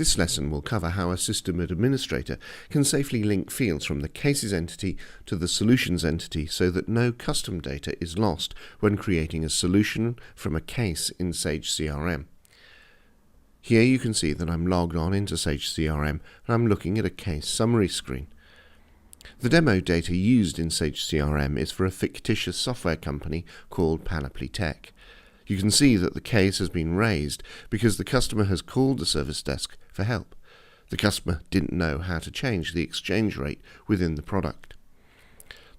This lesson will cover how a system administrator can safely link fields from the cases entity to the solutions entity so that no custom data is lost when creating a solution from a case in Sage CRM. Here you can see that I'm logged on into Sage CRM and I'm looking at a case summary screen. The demo data used in Sage CRM is for a fictitious software company called Panoply Tech. You can see that the case has been raised because the customer has called the service desk for help. The customer didn't know how to change the exchange rate within the product.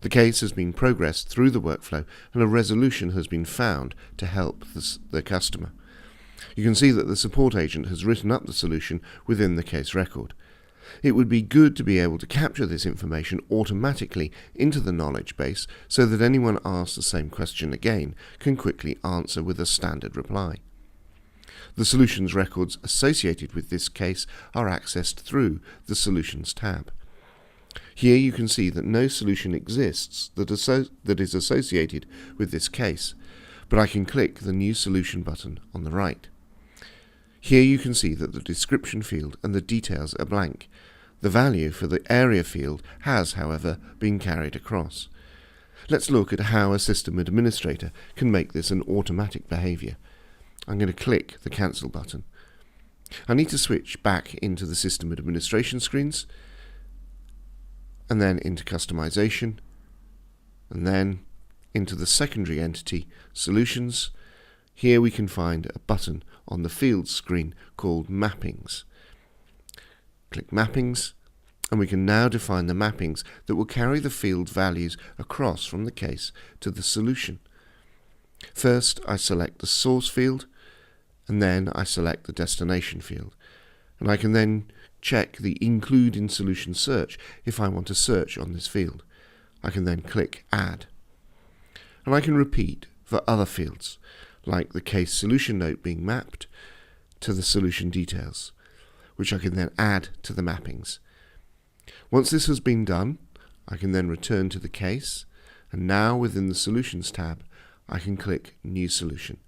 The case has been progressed through the workflow and a resolution has been found to help the customer. You can see that the support agent has written up the solution within the case record. It would be good to be able to capture this information automatically into the knowledge base so that anyone asked the same question again can quickly answer with a standard reply. The solutions records associated with this case are accessed through the Solutions tab. Here you can see that no solution exists that is associated with this case, but I can click the New Solution button on the right. Here you can see that the description field and the details are blank. The value for the area field has, however, been carried across. Let's look at how a system administrator can make this an automatic behavior. I'm going to click the Cancel button. I need to switch back into the system administration screens, and then into customization, and then into the secondary entity, Solutions. Here we can find a button on the Fields screen called Mappings. Click Mappings, and we can now define the mappings that will carry the field values across from the case to the solution. First, I select the source field, and then I select the destination field. And I can then check the Include in Solution Search if I want to search on this field. I can then click Add. And I can repeat for other fields, like the case solution note being mapped to the solution details, which I can then add to the mappings. Once this has been done, I can then return to the case, and now within the Solutions tab, I can click New Solution,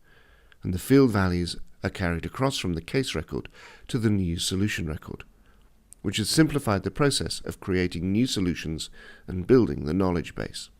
and the field values are carried across from the case record to the new solution record, which has simplified the process of creating new solutions and building the knowledge base.